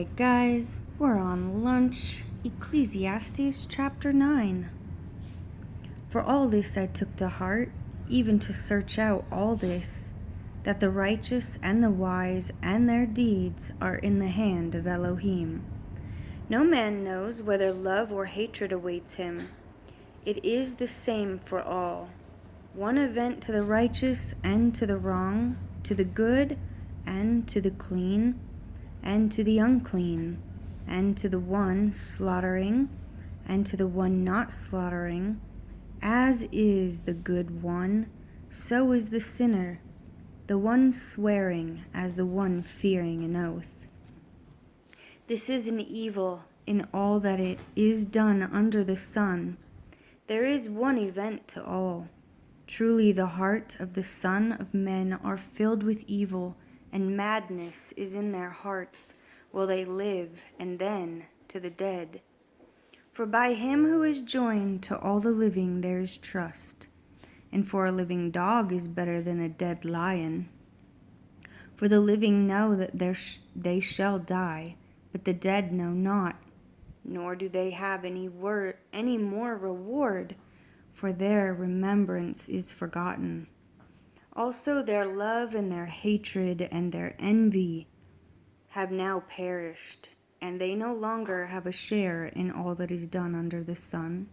Alright guys, we're on lunch. Ecclesiastes chapter 9. For all this I took to heart, even to search out all this, that the righteous and the wise and their deeds are in the hand of Elohim. No man knows whether love or hatred awaits him. It is the same for all. One event to the righteous and to the wrong, to the good and to the clean, and to the unclean, and to the one slaughtering, and to the one not slaughtering. As is the good one, so is the sinner, the one swearing as the one fearing an oath. This is an evil in all that it is done under the sun. There is one event to all. Truly the heart of the Son of Men are filled with evil, and madness is in their hearts, while they live, and then to the dead. For by him who is joined to all the living there is trust, and for a living dog is better than a dead lion. For the living know that they shall die, but the dead know not, nor do they have any more reward, for their remembrance is forgotten. Also their love and their hatred and their envy have now perished, and they no longer have a share in all that is done under the sun.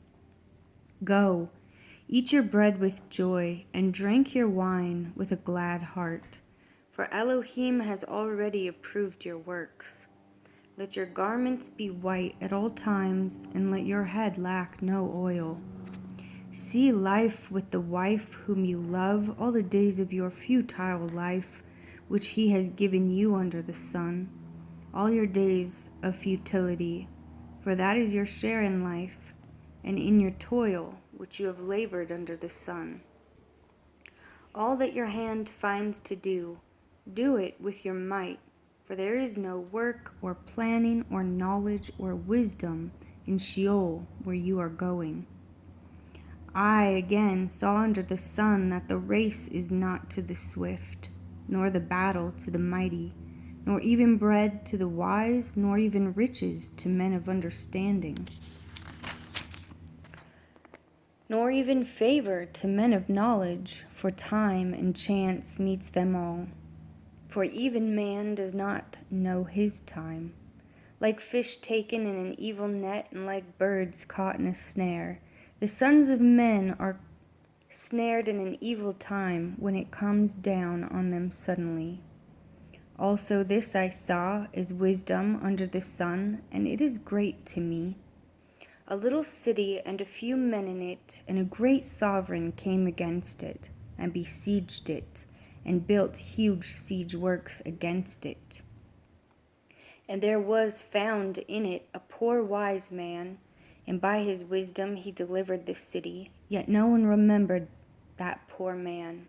Go, eat your bread with joy, and drink your wine with a glad heart, for Elohim has already approved your works. Let your garments be white at all times, and let your head lack no oil. See life with the wife whom you love all the days of your futile life, which he has given you under the sun, all your days of futility, for that is your share in life, and in your toil which you have labored under the sun. All that your hand finds to do, do it with your might, for there is no work or planning or knowledge or wisdom in Sheol where you are going. I again saw under the sun that the race is not to the swift, nor the battle to the mighty, nor even bread to the wise, nor even riches to men of understanding, nor even favor to men of knowledge, for time and chance meets them all. For even man does not know his time. Like fish taken in an evil net, and like birds caught in a snare, the sons of men are snared in an evil time when it comes down on them suddenly. Also this I saw is wisdom under the sun, and it is great to me. A little city and a few men in it, and a great sovereign came against it, and besieged it, and built huge siege works against it. And there was found in it a poor wise man, and by his wisdom he delivered the city, yet no one remembered that poor man.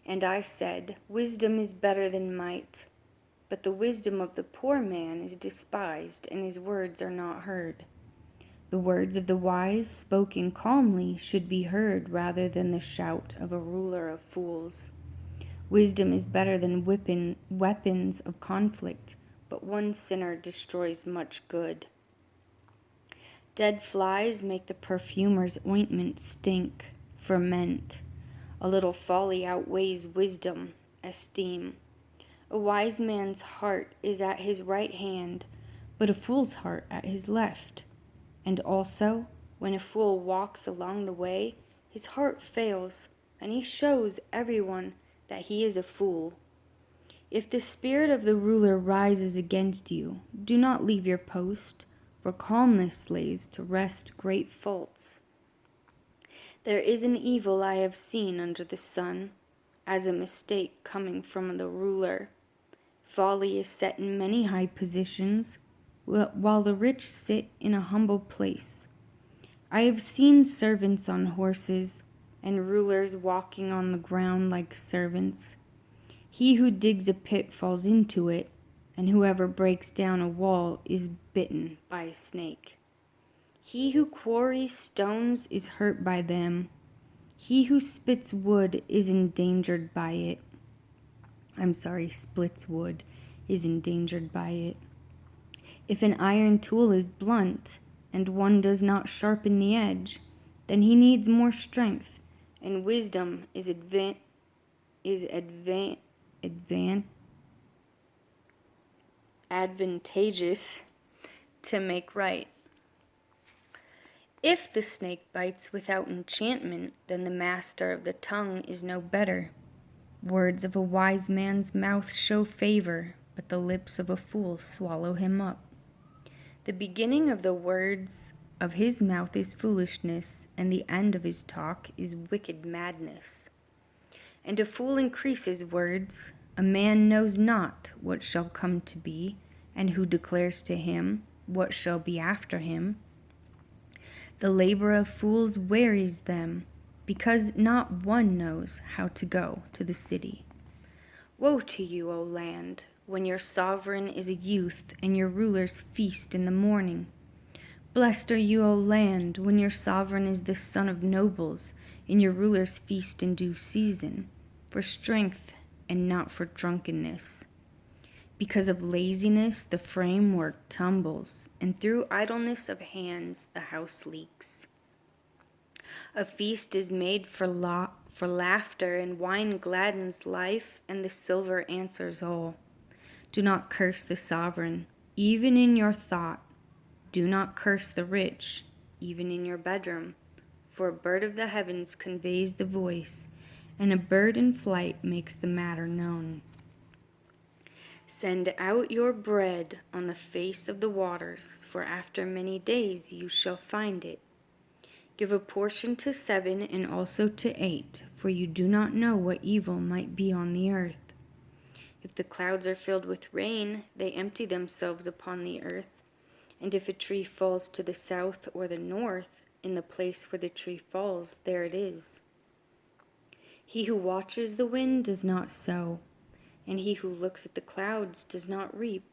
And I said, wisdom is better than might, but the wisdom of the poor man is despised, and his words are not heard. The words of the wise, spoken calmly, should be heard rather than the shout of a ruler of fools. Wisdom is better than weapons of conflict, but one sinner destroys much good. Dead flies make the perfumer's ointment stink, ferment. A little folly outweighs wisdom, esteem. A wise man's heart is at his right hand, but a fool's heart at his left. And also, when a fool walks along the way, his heart fails, and he shows everyone that he is a fool. If the spirit of the ruler rises against you, do not leave your post, for calmness lays to rest great faults. There is an evil I have seen under the sun, as a mistake coming from the ruler. Folly is set in many high positions, while the rich sit in a humble place. I have seen servants on horses, and rulers walking on the ground like servants. He who digs a pit falls into it, and whoever breaks down a wall is bitten by a snake. He who quarries stones is hurt by them. He who spits wood is endangered by it. Splits wood is endangered by it. If an iron tool is blunt, and one does not sharpen the edge, then he needs more strength, and wisdom is advantageous to make right. If the snake bites without enchantment, then the master of the tongue is no better. Words of a wise man's mouth show favor, but the lips of a fool swallow him up. The beginning of the words of his mouth is foolishness, and the end of his talk is wicked madness. And a fool increases words. A man knows not what shall come to be, and who declares to him what shall be after him. The labor of fools wearies them, because not one knows how to go to the city. Woe to you, O land, when your sovereign is a youth, and your rulers feast in the morning. Blessed are you, O land, when your sovereign is the son of nobles, and your rulers feast in due season, for strength and not for drunkenness. Because of laziness the framework tumbles, and through idleness of hands the house leaks. A feast is made for laughter, and wine gladdens life, and the silver answers all. Do not curse the sovereign, even in your thought. Do not curse the rich, even in your bedroom. For a bird of the heavens conveys the voice, and a bird in flight makes the matter known. Send out your bread on the face of the waters, for after many days you shall find it. Give a portion to 7 and also to 8, for you do not know what evil might be on the earth. If the clouds are filled with rain, they empty themselves upon the earth. And if a tree falls to the south or the north, in the place where the tree falls, there it is. He who watches the wind does not sow, and he who looks at the clouds does not reap.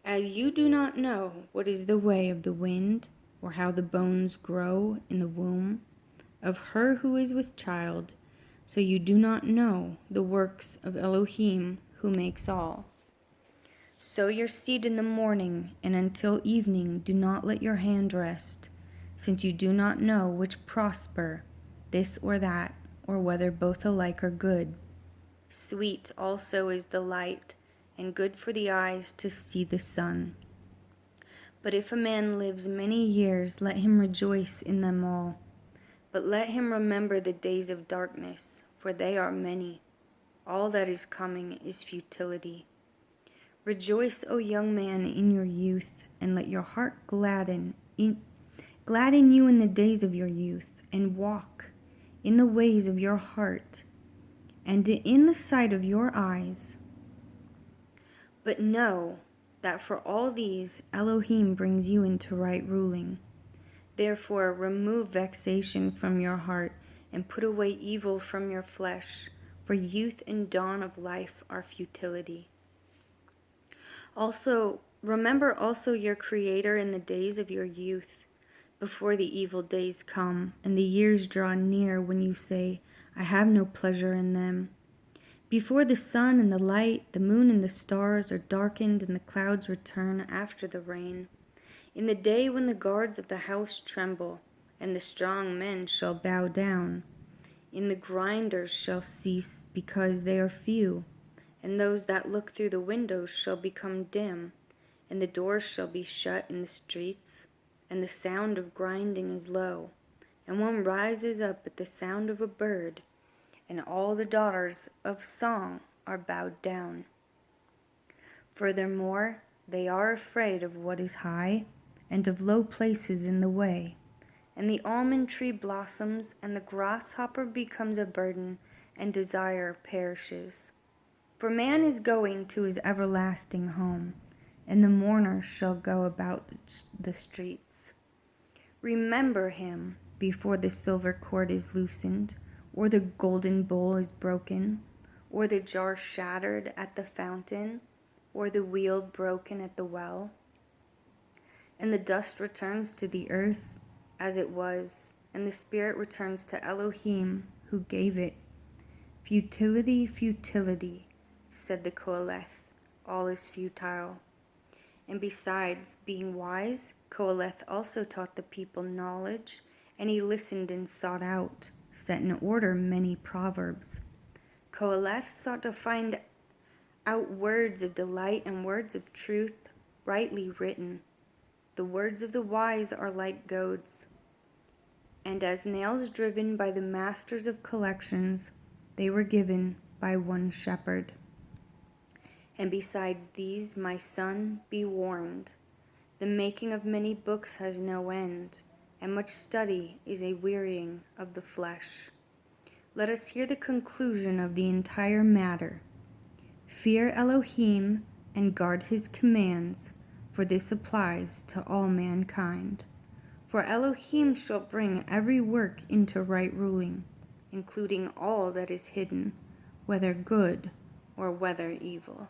As you do not know what is the way of the wind, or how the bones grow in the womb of her who is with child, so you do not know the works of Elohim who makes all. Sow your seed in the morning, and until evening do not let your hand rest, since you do not know which prosper, this or that, or whether both alike are good. Sweet also is the light, and good for the eyes to see the sun. But if a man lives many years, let him rejoice in them all. But let him remember the days of darkness, for they are many. All that is coming is futility. Rejoice, O young man, in your youth, and let your heart gladden you in the days of your youth, and walk in the ways of your heart, and in the sight of your eyes. But know that for all these Elohim brings you into right ruling. Therefore remove vexation from your heart, and put away evil from your flesh, for youth and dawn of life are futility. Remember also your Creator in the days of your youth, before the evil days come, and the years draw near when you say, I have no pleasure in them. Before the sun and the light, the moon and the stars are darkened, and the clouds return after the rain. In the day when the guards of the house tremble, and the strong men shall bow down. In the grinders shall cease because they are few, and those that look through the windows shall become dim, and the doors shall be shut in the streets, and the sound of grinding is low, and one rises up at the sound of a bird, and all the daughters of song are bowed down. Furthermore, they are afraid of what is high, and of low places in the way. And the almond tree blossoms, and the grasshopper becomes a burden, and desire perishes. For man is going to his everlasting home, and the mourners shall go about the streets. Remember him before the silver cord is loosened, or the golden bowl is broken, or the jar shattered at the fountain, or the wheel broken at the well. And the dust returns to the earth as it was, and the spirit returns to Elohim who gave it. Futility, futility, said the Koheleth, all is futile. And besides being wise, Koheleth also taught the people knowledge, and he listened and sought out, set in order many proverbs. Koheleth sought to find out words of delight and words of truth rightly written. The words of the wise are like goads, and as nails driven by the masters of collections, they were given by one shepherd. And besides these, my son, be warned. The making of many books has no end, and much study is a wearying of the flesh. Let us hear the conclusion of the entire matter. Fear Elohim and guard his commands, for this applies to all mankind. For Elohim shall bring every work into right ruling, including all that is hidden, whether good or whether evil.